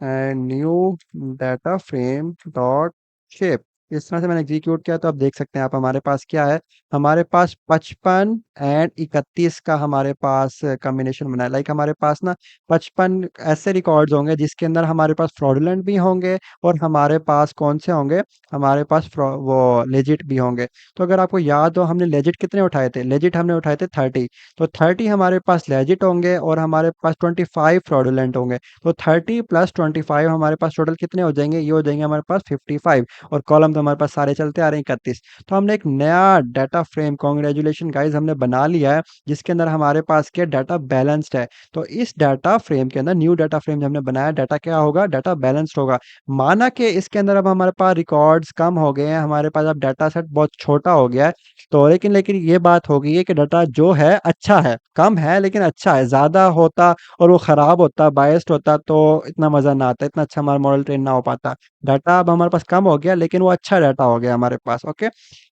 and new data frame dot shape. इस तरह से मैंने एग्जीक्यूट किया, तो आप देख सकते हैं आप हमारे पास क्या है, हमारे पास 55 एंड 31 का हमारे पास कॉम्बिनेशन बना है। लाइक हमारे पास ना 55 ऐसे रिकॉर्ड्स होंगे जिसके अंदर हमारे पास फ्रॉडुलेंट भी होंगे, और हमारे पास कौन से होंगे, हमारे पास वो लेजिट भी होंगे। तो अगर आपको याद हो हमने लेजिट कितने उठाए थे, लेजिट हमने उठाए थे 30, तो 30 हमारे पास लेजिट होंगे और हमारे पास 25 फ्रॉडुलेंट होंगे, तो 30 प्लस 25 हमारे पास टोटल कितने हो जाएंगे, ये हो जाएंगे हमारे पास 55, और कॉलम तो हमारे पास सारे चलते आ रहे हैं 31। तो हमने एक नया डाटा फ्रेम, कॉन्ग्रेचुलेशन गाइज, हमने बना लिया है, जिसके अंदर हमारे पास क्या डाटा बैलेंस्ड है। तो इस डाटा फ्रेम के अंदर, न्यू डाटा फ्रेम जो हमने बनाया, डाटा क्या होगा, डाटा बैलेंस्ड होगा। माना कि इसके अंदर अब हमारे पास रिकॉर्ड्स कम हो गए हैं, हमारे पास अब डाटा सेट बहुत छोटा हो गया है, तो लेकिन लेकिन ये बात हो गई है कि डाटा जो है अच्छा है, कम है लेकिन अच्छा है। ज्यादा होता और वो खराब होता, बायस्ड होता, तो इतना मजा ना आता, इतना अच्छा हमारा मॉडल ट्रेन ना हो पाता। डाटा अब हमारे पास कम हो गया, लेकिन वो अच्छा डाटा हो गया हमारे पास। ओके,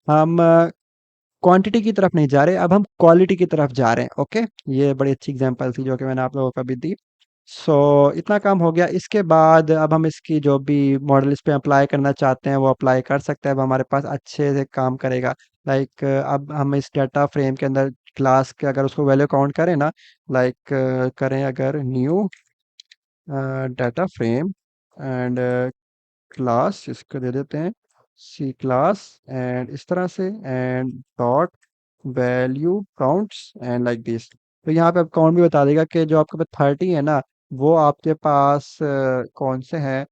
हम क्वांटिटी की तरफ नहीं जा रहे, अब हम क्वालिटी की तरफ जा रहे हैं। ओके, ये बड़ी अच्छी एग्जांपल थी जो कि मैंने आप लोगों को अभी दी। सो इतना काम हो गया। इसके बाद अब हम इसकी जो भी मॉडल इस पे अप्लाई करना चाहते हैं वो अप्लाई कर सकते हैं। अब हमारे पास अच्छे से काम करेगा। लाइक अब हम इस डाटा फ्रेम के अंदर क्लास के अगर उसको वैल्यू काउंट करें ना, लाइक करें अगर new data frame and class, इसको दे देते हैं सी क्लास, एंड इस तरह से, and dot value counts and like this. तो यहाँ पे आप काउंट भी बता देगा कि जो आपके पास 30 है ना, वो आपके पास कौन से हैं,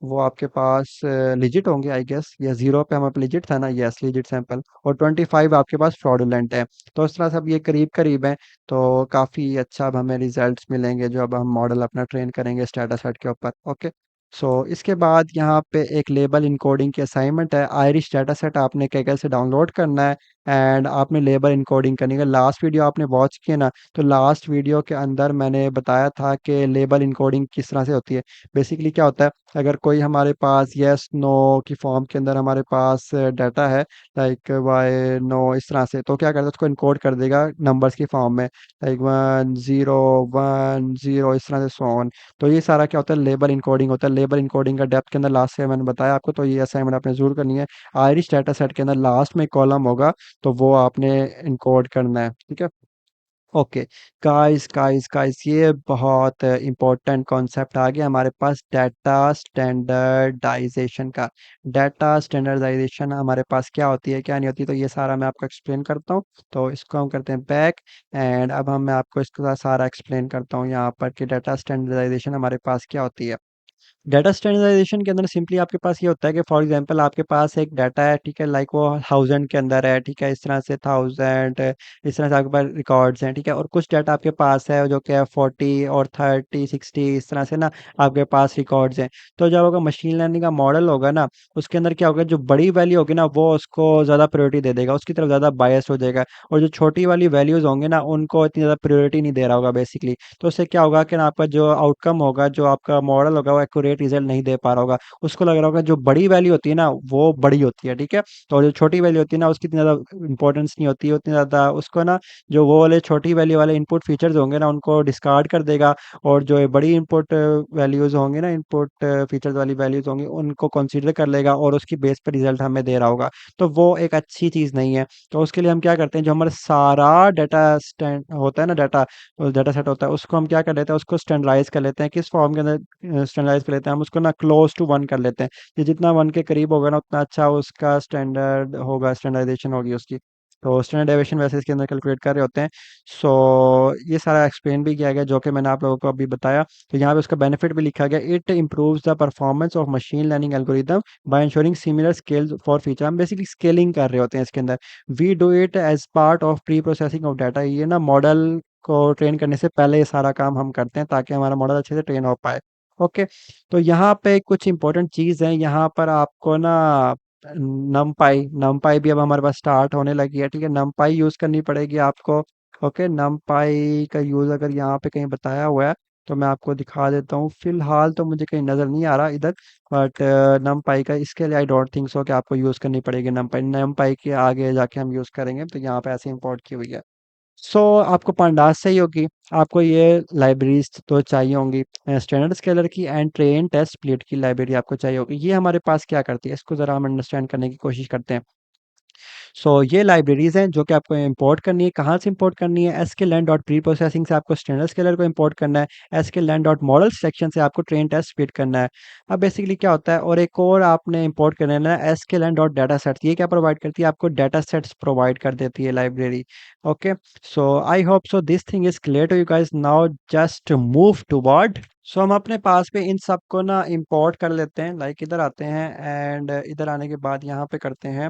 वो आपके पास लिजिट होंगे आई गेस, या जीरो पे हमारे लिजिट था ना, यस लिजिट सैंपल, और 25 आपके पास फ्रॉडुलेंट है। तो इस तरह से अब ये करीब करीब है, तो काफ़ी अच्छा अब हमें रिजल्ट्स मिलेंगे जो अब हम मॉडल अपना ट्रेन करेंगे इस डाटा सेट के ऊपर। ओके, सो इसके बाद यहाँ पे एक लेबल इनकोडिंग की असाइनमेंट है। आयरिश डाटा सेट आपने कैगल से डाउनलोड करना है, एंड आपने लेबल इनकोडिंग करनी है। लास्ट वीडियो आपने वॉच किया ना, तो लास्ट वीडियो के अंदर मैंने बताया था कि लेबल इनकोडिंग किस तरह से होती है। बेसिकली क्या होता है, अगर कोई हमारे पास यस नो की फॉर्म के अंदर हमारे पास डाटा है, लाइक वाई नो इस तरह से, तो क्या करता है, उसको इनकोड कर देगा नंबर्स की फॉर्म में, लाइक 1 0 1 0 इस तरह से, सो ऑन। तो ये सारा क्या होता है, लेबल इनकोडिंग होता है। लेबल इनकोडिंग का डेप्थ के अंदर लास्ट से मैंने बताया आपको, तो ये असाइनमेंट आपने जरूर करनी है। आयरिश डाटा सेट के अंदर लास्ट में कॉलम होगा, तो वो आपने इनकोड करना है, ठीक है। ओके, गाइस गाइस गाइस, ये बहुत इंपॉर्टेंट कॉन्सेप्ट आ गया हमारे पास, डाटा स्टैंडर्डाइजेशन का। डाटा स्टैंडर्डाइजेशन हमारे पास क्या होती है, क्या नहीं होती, तो ये सारा मैं आपको एक्सप्लेन करता हूँ। तो इसको हम करते हैं बैक, एंड अब हम मैं आपको इसका सारा एक्सप्लेन करता हूँ यहाँ पर कि डाटा स्टैंडर्डाइजेशन हमारे पास क्या होती है। डाटा स्टैंडर्डाइजेशन के अंदर सिंपली आपके पास ये होता है कि फॉर एग्जांपल आपके पास एक डाटा है, ठीक है, लाइक वो 1000 के अंदर है, ठीक है, इस तरह से 1000, इस तरह से आपके पास रिकॉर्ड्स हैं, ठीक है, और कुछ डाटा आपके पास है जो कि 40 और 30 60 इस तरह से ना आपके पास रिकॉर्ड्स हैं। तो जब आपका मशीन लर्निंग का मॉडल होगा ना, उसके अंदर क्या होगा, जो बड़ी वैल्यू होगी ना वो उसको ज़्यादा प्रायोरिटी दे देगा, उसकी तरफ ज़्यादा बायस हो जाएगा, और जो छोटी वाली वैल्यूज़ होंगे ना उनको इतनी ज़्यादा प्रायोरिटी नहीं दे रहा होगा बेसिकली। तो उससे क्या होगा कि ना आपका जो आउटकम होगा, जो आपका मॉडल होगा, वो एक्यूरेट रिजल्ट नहीं दे पा रहा होगा। उसको लग रहा होगा जो बड़ी वैल्यू होती है ना वो बड़ी होती है, ठीक है, तो जो छोटी वैल्यू होती है ना उसकी इतनी ज़्यादा इंपॉर्टेंस नहीं होती है, उतनी ज़्यादा उसको ना, जो वो वाले छोटी वैल्यू वाले इनपुट फीचर्स होंगे ना उनको डिस्कार्ड कर देगा, और जो ये बड़ी इनपुट वैल्यूज़ होंगे ना, इनपुट फीचर्स वाली वैल्यूज़ होंगी, उनको कंसीडर कर लेगा और उसकी बेस पर रिजल्ट हमें दे रहा होगा। तो वो एक अच्छी चीज़ नहीं है। तो उसके लिए हम क्या करते हैं, जो हमारा सारा डाटा स्टैंड होता है ना, डाटा डाटा सेट होता है, उसको हम क्या कर लेते हैं, उसको स्टैंडर्डाइज कर लेते हैं। किस फॉर्म के अंदर स्टैंडर्डाइज कर लेते हैं, हम उसको ना क्लोज टू वन कर लेते हैं। ये जितना वन के करीब होगा ना उतना अच्छा उसका स्टैंडर्ड होगा, स्टैंडर्डाइजेशन होगी उसकी। तो स्टैंडर्डाइजेशन वैसे इसके अंदर कैलकुलेट कर रहे होते हैं। सो ये सारा एक्सप्लेन भी किया गया जो कि मैंने आप लोगों को अभी बताया। तो यहाँ पे उसका बेनिफिट भी लिखा गया, it improves the performance of machine learning algorithm by ensuring similar scale for feature. हम बेसिकली स्केलिंग कर रहे होते हैं इसके अंदर। We do it as part of pre processing of data. ये ना मॉडल को ट्रेन करने से पहले ये सारा काम हम करते हैं ताकि हमारा मॉडल अच्छे से ट्रेन हो पाए। ओके, तो यहाँ पे कुछ इंपॉर्टेंट चीज़ है, यहाँ पर आपको ना नमपाई नमपाई भी अब हमारे पास स्टार्ट होने लगी है, ठीक है, नमपाई यूज़ करनी पड़ेगी आपको। ओके, नमपाई का यूज़ अगर यहाँ पे कहीं बताया हुआ है तो मैं आपको दिखा देता हूँ। फिलहाल तो मुझे कहीं नज़र नहीं आ रहा इधर, बट नमपाई का इसके लिए आई डोंट थिंक सो कि आपको यूज़ करनी पड़ेगी नमपाई। नमपाई के आगे जाके हम यूज़ करेंगे, तो यहाँ पे ऐसे इंपोर्ट की हुई है। सो आपको पांडास चाहिए होगी, आपको ये लाइब्रेरीज तो चाहिए होंगी, स्टैंडर्ड स्केलर की एंड ट्रेन टेस्ट स्प्लिट की लाइब्रेरी आपको चाहिए होगी। ये हमारे पास क्या करती है, इसको ज़रा हम अंडरस्टैंड करने की कोशिश करते हैं। ये लाइब्रेरीज़ हैं जो कि आपको इंपोर्ट करनी है। कहाँ से इंपोर्ट करनी है? sklearn डॉट प्री प्रोसेसिंग से आपको स्टैंडर्ड स्केलर को इंपोर्ट करना है। sklearn डॉट मॉडल सेक्शन से आपको ट्रेन टेस्ट स्पीड करना है। अब बेसिकली क्या होता है, और एक और आपने इंपोर्ट करना है ना, sklearn डॉट डाटा सेट्स। ये क्या प्रोवाइड करती है? आपको डाटा सेट्स प्रोवाइड कर देती है library. Okay, so I hope so this thing is clear to you guys. Now just move toward. हम अपने पास पे इन सबको ना इंपोर्ट कर लेते हैं। लाइक इधर आते हैं एंड इधर आने के बाद यहाँ पे करते हैं।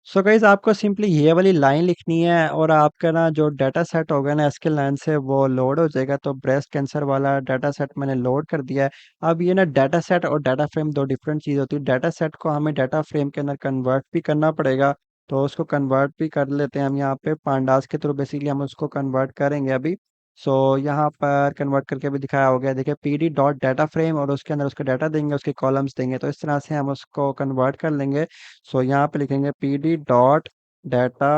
सो गाइस आपको सिंपली ये वाली लाइन लिखनी है और आपका ना जो डाटा सेट होगा ना इसके लाइन से वो लोड हो जाएगा। तो ब्रेस्ट कैंसर वाला डाटा सेट मैंने लोड कर दिया है। अब ये ना डाटा सेट और डाटा फ्रेम दो डिफरेंट चीज़ होती है। डाटा सेट को हमें डाटा फ्रेम के अंदर कन्वर्ट भी करना पड़ेगा। तो उसको कन्वर्ट भी कर लेते हैं हम यहाँ पे पांडास के थ्रू। बेसिकली हम उसको कन्वर्ट करेंगे अभी। यहाँ पर कन्वर्ट करके भी दिखाया हो गया, देखिए P D dot data frame, और उसके अंदर उसका डाटा देंगे, उसके कॉलम्स देंगे। तो इस तरह से हम उसको कन्वर्ट कर लेंगे। यहाँ पे लिखेंगे P D dot data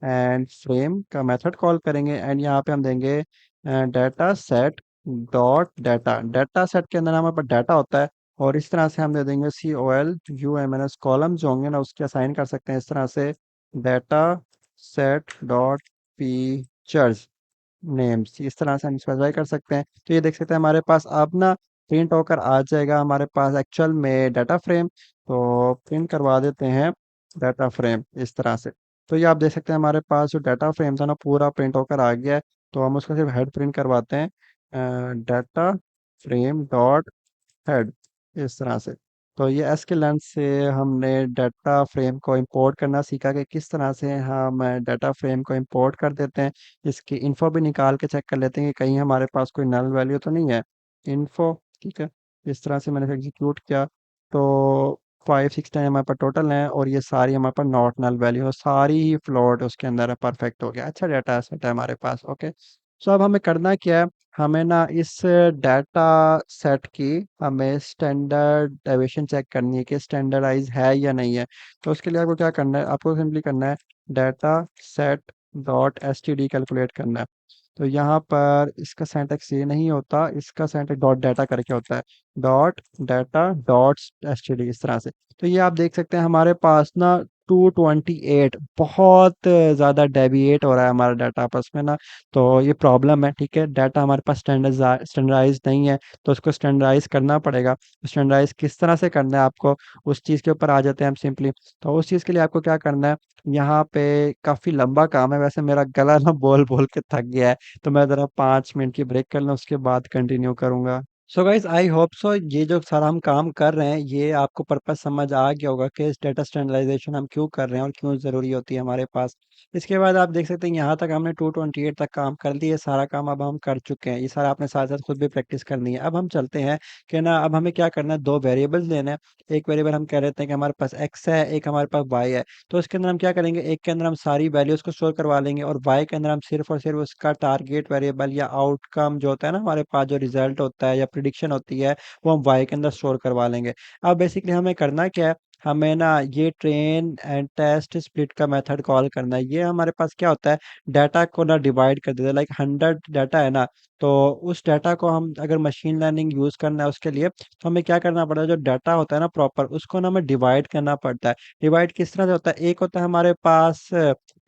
and frame का मेथड कॉल करेंगे एंड यहाँ पे हम देंगे data set dot data. Data set के अंदर हमारे पास डाटा होता है, और इस तरह से हम दे देंगे COLUMNS। कॉलम जो होंगे ना उसके असाइन कर सकते हैं इस तरह से, data set dot features names. इस तरह से हम स्पेसिफाई कर सकते हैं। तो ये देख सकते हैं हमारे पास अब ना प्रिंट होकर आ जाएगा हमारे पास एक्चुअल में डाटा फ्रेम। तो प्रिंट करवा देते हैं डाटा फ्रेम इस तरह से। तो ये आप देख सकते हैं हमारे पास जो डाटा फ्रेम था ना पूरा प्रिंट होकर आ गया है। तो हम उसका सिर्फ हेड प्रिंट करवाते हैं, डाटा फ्रेम डॉट हेड, इस तरह से। तो ये एसके लेंस से हमने डाटा फ्रेम को इंपोर्ट करना सीखा कि किस तरह से हम डाटा फ्रेम को इंपोर्ट कर देते हैं। इसकी इन्फो भी निकाल के चेक कर लेते हैं कि कहीं हमारे पास कोई नल वैल्यू तो नहीं है। इन्फो, ठीक है। इस तरह से मैंने एग्जीक्यूट किया तो 5 6 10 हमारे पास टोटल हैं, और ये सारी हमारे पास नॉट नल वैल्यू है, सारी ही फ्लोट उसके अंदर है। परफेक्ट हो गया, अच्छा डाटा सेट है हमारे पास। ओके, अब हमें करना क्या है, हमें ना इस डाटा सेट की हमें स्टैंडर्ड डेविएशन चेक करनी है कि स्टैंडर्डाइज है या नहीं है। तो उसके लिए आपको क्या करना है, आपको सिंपली करना है data set dot S T D calculate करना है। तो यहाँ पर इसका सिंटैक्स ये नहीं होता, इसका सिंटैक्स डॉट डाटा करके होता है, dot data dot S T D, इस तरह से। तो ये आप देख सकते हैं हमारे पास ना 228 बहुत ज़्यादा डेविएट हो रहा है हमारा डाटा आपस में ना। तो ये प्रॉब्लम है, ठीक है। डाटा हमारे पास स्टैंडर्डाइज नहीं है, तो उसको स्टैंडर्डाइज करना पड़ेगा। स्टैंडर्डाइज किस तरह से करना है आपको, उस चीज़ के ऊपर आ जाते हैं हम सिंपली। तो उस चीज़ के लिए आपको क्या करना है, यहाँ पे काफ़ी लंबा काम है, वैसे मेरा गला ना बोल बोल के थक गया है। तो मैं ज़रा 5 मिनट की ब्रेक कर लूँ, उसके बाद कंटिन्यू करूँगा। गाइस आई होप सो ये जो सारा हम काम कर रहे हैं ये आपको पर्पस समझ आ गया होगा कि इस डेटा स्टैंडर्डाइजेशन हम क्यों कर रहे हैं और क्यों ज़रूरी होती है हमारे पास। इसके बाद आप देख सकते हैं यहाँ तक हमने 228 तक काम कर लिया, सारा काम अब हम कर चुके हैं। ये सारा आपने साथ साथ खुद भी प्रैक्टिस करनी है। अब हम चलते हैं कि ना अब हमें क्या करना है, दो वेरिएबल्स लेने हैं। एक वेरिएबल हम कह रहे हैं कि हमारे पास एक्स है, एक हमारे पास वाई है। तो इसके अंदर हम क्या करेंगे, एक के अंदर हम सारी वैल्यूज को स्टोर करवा लेंगे, और वाई के अंदर हम सिर्फ और सिर्फ उसका टारगेट वेरिएबल या आउटकम जो होता है ना हमारे पास, जो रिजल्ट होता है या प्रिडिक्शन होती है, वो हम वाई के अंदर स्टोर करवा लेंगे। अब बेसिकली हमें करना क्या है, हमें ना ये ट्रेन एंड टेस्ट स्प्लिट का मेथड कॉल करना है। ये हमारे पास क्या होता है, डाटा को ना डिवाइड कर देता है। लाइक 100 डाटा है ना, तो उस डाटा को हम अगर मशीन लर्निंग यूज करना है उसके लिए, तो हमें क्या करना पड़ता है, जो डाटा होता है ना प्रॉपर, उसको ना हमें डिवाइड करना पड़ता है। डिवाइड किस तरह से होता है, एक होता है हमारे पास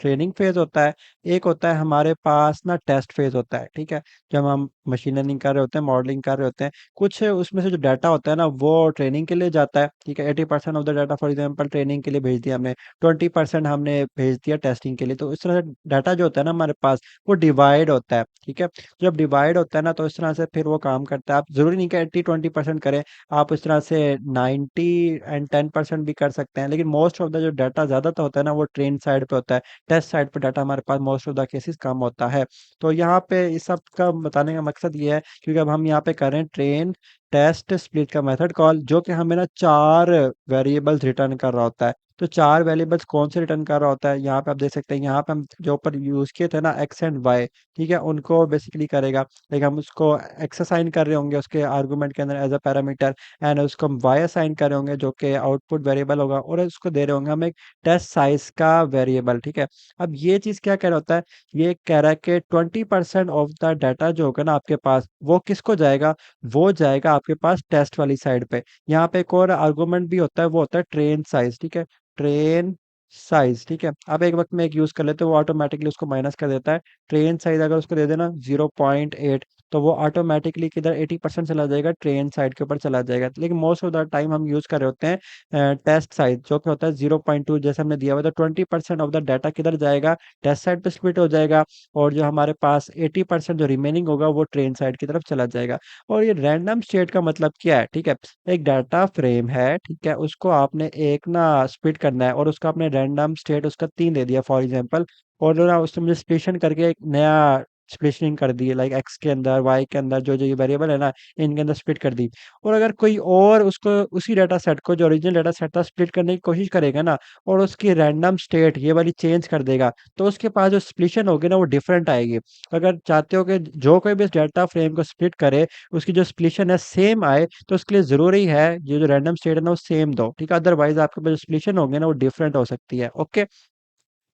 ट्रेनिंग फेज होता है, एक होता है हमारे पास ना टेस्ट फेज होता है, ठीक है। जब हम मशीन लर्निंग कर रहे होते हैं, मॉडलिंग कर रहे होते हैं, कुछ उसमें से जो डाटा होता है ना वो ट्रेनिंग के लिए जाता है, ठीक है। 80% of the data for example training के लिए भेज दिया हमने, 20% हमने भेज दिया टेस्टिंग के लिए। तो इस तरह से डाटा जो होता है ना हमारे पास, वो डिवाइड होता है, ठीक है। जब डिवाइड होता है ना तो इस तरह से फिर वो काम करता है। आप जरूरी नहीं कि 80-20% करें, आप इस तरह से 90 एंड 10% भी कर सकते हैं। लेकिन मोस्ट ऑफ द जो डाटा ज्यादा तो होता है ना वो ट्रेन साइड पे होता है, टेस्ट साइड पे डाटा हमारे पास मोस्ट ऑफ द केसेस कम होता है। तो यहाँ पे इस सब का बताने का मकसद ये है, क्योंकि अब हम यहाँ पे कर रहे हैं ट्रेन टेस्ट स्प्लिट का मेथड कॉल, जो कि हमें ना 4 वेरिएबल्स रिटर्न कर रहा होता है। तो 4 वेरिएबल्स कौन से रिटर्न कर रहा होता है, यहाँ पे आप देख सकते हैं, यहाँ पे हम जो ऊपर यूज़ किए थे ना एक्स एंड वाई, ठीक है, उनको बेसिकली करेगा। लाइक हम उसको एक्स असाइन कर रहे होंगे उसके आर्गुमेंट के अंदर एज अ पैरामीटर, एंड उसको हम वाई असाइन कर रहे होंगे जो कि आउटपुट वेरिएबल होगा, और उसको दे रहे होंगे हम एक टेस्ट साइज का वेरिएबल, ठीक है। अब ये चीज़ क्या कह रहा होता है, ये कह रहा है कि 20% ऑफ द डाटा जो होगा ना आपके पास, वो किसको जाएगा, वो जाएगा आपके पास टेस्ट वाली साइड पे। यहाँ पे एक और आर्गुमेंट भी होता है, वो होता है ट्रेन साइज, ठीक है, ट्रेन साइज, ठीक है। अब एक वक्त में एक यूज कर लेते हैं, वो ऑटोमेटिकली उसको माइनस कर देता है। ट्रेन साइज अगर उसको दे देना 0.8, तो वो ऑटोमेटिकली किधर 80% चला जाएगा, ट्रेन साइड के ऊपर चला जाएगा। लेकिन मोस्ट ऑफ द टाइम हम यूज कर रहे होते हैं टेस्ट साइज, जो कि होता है 0.2, जैसे हमने दिया हुआ था। 20% ऑफ द डाटा किधर जाएगा, टेस्ट साइड पे स्प्लिट हो जाएगा, और जो हमारे पास 80% जो रिमेनिंग होगा वो ट्रेन साइड की तरफ चला जाएगा। और ये रैंडम स्टेट का मतलब क्या है, ठीक है, एक डाटा फ्रेम है, ठीक है, उसको आपने एक ना स्प्लिट करना है, और उसका आपने रैंडम स्टेट उसका 3 दे दिया फॉर एग्जांपल, और ना उसने मुझे स्प्लिशन करके एक नया स्प्लिशनिंग कर दी, लाइक एक्स के अंदर, वाई के अंदर, जो जो ये वेरिएबल है ना, इनके अंदर स्प्लिट कर दी। और अगर कोई और उसको उसी डाटा सेट को, जो ओरिजिनल डाटा सेट था, स्प्लिट करने की कोशिश करेगा ना, और उसकी रैंडम स्टेट ये वाली चेंज कर देगा, तो उसके पास जो स्प्लिशन होगी ना वो डिफरेंट आएगी। अगर चाहते हो कि जो कोई भी इस डाटा फ्रेम को स्प्लिट करे, उसकी जो स्प्लिशन है सेम आए, तो उसके लिए ज़रूरी है ये जो रैंडम स्टेट है ना वो सेम दो, ठीक है, अदरवाइज आपके पास जो स्प्लिशन होंगे ना वो डिफरेंट हो सकती है। ओके,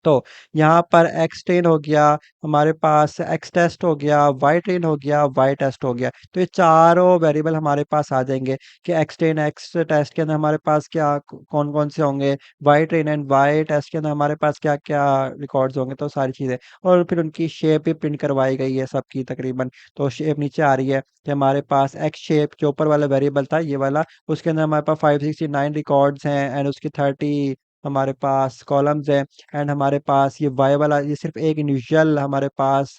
तो यहाँ पर एक्स ट्रेन हो गया, हमारे पास एक्स टेस्ट हो गया, वाई ट्रेन हो गया, वाई टेस्ट हो गया। तो ये चारों वेरिएबल हमारे पास आ जाएंगे कि एक्स ट्रेन एक्स टेस्ट के अंदर हमारे पास क्या कौन कौन से होंगे, Y train and Y test के अंदर हमारे पास क्या क्या रिकॉर्ड्स होंगे, तो सारी चीज़ें। और फिर उनकी शेप भी प्रिंट करवाई गई है सबकी तकरीबन। तो शेप नीचे आ रही है कि हमारे पास एक्स शेप जो ऊपर वाला वेरिएबल था ये वाला, उसके अंदर हमारे पास 569 रिकॉर्ड्स हैं, एंड उसकी 30 हमारे पास कॉलम्स हैं। एंड हमारे पास ये वाई वाला, ये सिर्फ एक इंडिविजुअल हमारे पास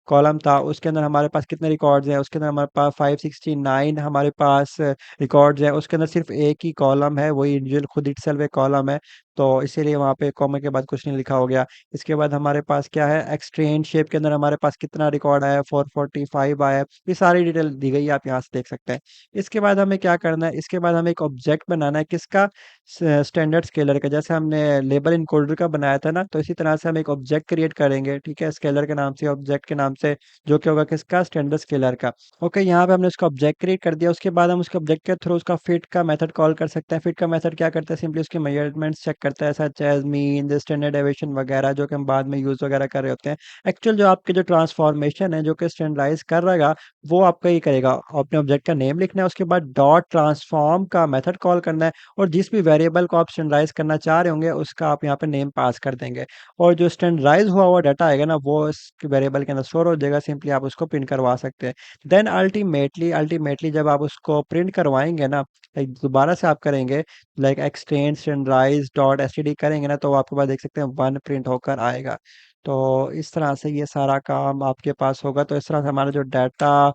कॉलम था, उसके अंदर हमारे पास कितने रिकॉर्ड्स हैं, उसके अंदर हमारे पास 569 हमारे पास रिकॉर्ड्स हैं, उसके अंदर सिर्फ एक ही कॉलम है, वही इंडिविजुअल खुद इट सेल्फ एक कॉलम है, तो इसीलिए वहाँ पे कॉमा के बाद कुछ नहीं लिखा हो गया। इसके बाद हमारे पास क्या है, एक्सट्रेंड शेप के अंदर हमारे पास कितना रिकॉर्ड आया, 445 आया, ये सारी डिटेल दी गई है, आप यहाँ से देख सकते हैं। इसके बाद हमें क्या करना है, इसके बाद हमें एक ऑब्जेक्ट बनाना है, किसका, स्टैंडर्ड स्केलर का। जैसे हमने लेबल इनकोडर का बनाया था ना, तो इसी तरह से हम एक ऑब्जेक्ट क्रिएट करेंगे, ठीक है, स्केलर के नाम से, ऑब्जेक्ट के नाम से, जो कि होगा किसका, स्टैंडर्ड स्केलर का। ओके, यहाँ पे हमने उसका ऑब्जेक्ट क्रिएट कर दिया। उसके बाद हम उसके ऑब्जेक्ट के थ्रू उसका फिट का मेथड कॉल कर सकते हैं। फिट का मेथड क्या करता है, सिंपली उसके मेजरमेंट्स चेक करता है, such as mean, standard deviation वगैरह, जो कि हम बाद में यूज वगैरह कर रहे होते हैं। एक्चुअल जो आपके जो ट्रांसफॉर्मेशन है जो कि स्टैंडर्डाइज कर रहेगा, वो आपका ही करेगा। अपने ऑब्जेक्ट का नेम लिखना है, उसके बाद डॉट ट्रांसफॉर्म का मेथड कॉल करना है, और जिस भी वेरिएबल को आप स्टैंडर्डाइज करना चाह रहे होंगे उसका आप यहाँ पे नेम पास कर देंगे, और जो स्टैंडर्डाइज हुआ हुआ डाटा आएगा ना वो इस वेरिएबल के अंदर स्टोर हो जाएगा। सिंपली आप उसको प्रिंट करवा सकते हैं। देन अल्टीमेटली जब आप उसको प्रिंट करवाएंगे ना, लाइक दोबारा से आप करेंगे, like extend standardize dot STD करेंगे ना, तो आपके पास देख सकते हैं 1 प्रिंट होकर आएगा। तो इस तरह से ये सारा काम आपके पास होगा। तो इस तरह से हमारा जो डाटा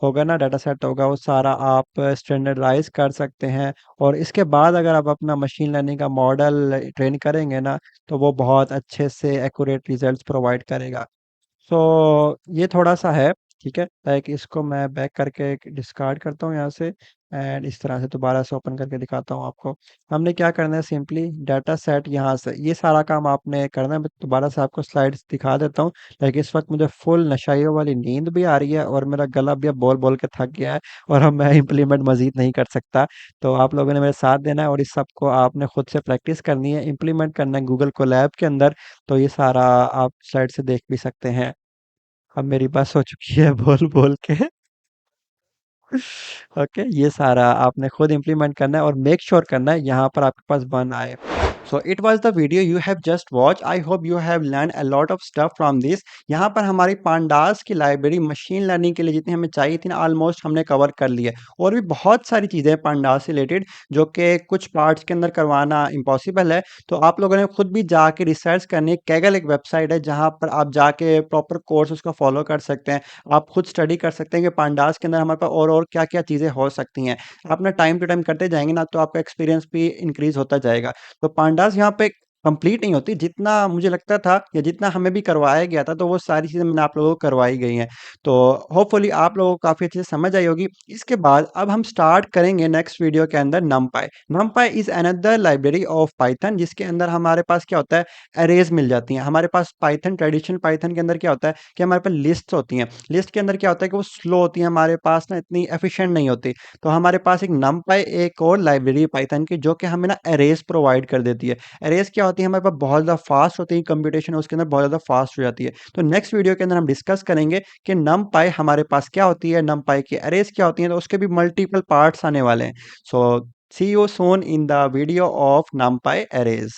होगा ना, डाटा सेट होगा, वो सारा आप स्टैंडर्डाइज कर सकते हैं। और इसके बाद अगर आप अपना मशीन लर्निंग का मॉडल ट्रेन करेंगे ना, तो वो बहुत अच्छे से एक्यूरेट रिजल्ट्स प्रोवाइड करेगा। सो ये थोड़ा सा है, ठीक है, लाइक इसको मैं बैक करके डिस्कार्ड करता हूँ यहाँ से, एंड इस तरह से दोबारा से ओपन करके दिखाता हूँ आपको। हमने क्या करना है, सिंपली डाटा सेट यहाँ से ये सारा काम आपने करना है। मैं दोबारा से आपको स्लाइड्स दिखा देता हूँ। लाइक इस वक्त मुझे फुल नशाइयों वाली नींद भी आ रही है, और मेरा गला भी अब बोल बोल के थक गया है, और अब मैं इम्प्लीमेंट मजीद नहीं कर सकता। तो आप लोगों ने मेरे साथ देना है, और इस सब को आपने खुद से प्रैक्टिस करनी है, इम्प्लीमेंट करना है गूगल को लैब के अंदर। तो ये सारा आप साइड से देख भी सकते हैं। अब मेरी बस हो चुकी है बोल बोल के। ओके, ये सारा आपने खुद इम्प्लीमेंट करना है, और मेक श्योर करना है यहाँ पर आपके पास बन आए। So it was the video you have just watch. I hope you have learn a lot of stuff from this. यहाँ पर हमारी पांडास की लाइब्रेरी मशीन लर्निंग के लिए जितनी हमें चाहिए थी ना, ऑलमोस्ट हमने कवर कर लिया। और भी बहुत सारी चीज़ें हैं पांडास से रिलेटेड, जो कि कुछ पार्ट्स के अंदर करवाना इम्पॉसिबल है। तो आप लोगों ने खुद भी जाके रिसर्च करनी है। कैगल एक वेबसाइट है जहाँ पर आप जाके प्रॉपर कोर्स उसका फॉलो कर सकते हैं। आप खुद स्टडी कर सकते हैं कि पांडास के अंदर हमारे पास और क्या क्या चीज़ें हो सकती हैं। आप ना टाइम टू टाइम करते जाएंगे ना, तो आपका एक्सपीरियंस भी इंक्रीज होता जाएगा। तो पांडास यहाँ पे कंप्लीट नहीं होती, जितना मुझे लगता था या जितना हमें भी करवाया गया था, तो वो सारी चीज़ें मैंने आप लोगों को करवाई गई हैं। तो होपफुली आप लोगों को काफ़ी अच्छे से समझ आई होगी। इसके बाद अब हम स्टार्ट करेंगे नेक्स्ट वीडियो के अंदर नमपाई। नमपाई is another library of Python, जिसके अंदर हमारे पास क्या होता है, अरेज़ मिल जाती हैं। हमारे पास पाइथन ट्रेडिशनल पाइथन के अंदर क्या होता है कि हमारे पास लिस्ट्स होती हैं। लिस्ट के अंदर क्या होता है कि वो स्लो होती हैं, हमारे पास ना इतनी एफिशिएंट नहीं होती। तो हमारे पास एक नमपाई एक और लाइब्रेरी है पाइथन की, जो कि हमें ना अरेज़ प्रोवाइड कर देती है। अरेज क्या होती है, हमारे पास बहुत ज़्यादा फास्ट होती है, कंप्यूटेशन उसके अंदर बहुत ज़्यादा फास्ट हो जाती है। तो नेक्स्ट वीडियो के अंदर हम डिस्कस करेंगे कि नमपाई हमारे पास क्या होती है, नमपाई की अरेज क्या होती है, तो उसके भी मल्टीपल पार्ट्स आने वाले हैं। So see you soon in the video of NumPy arrays.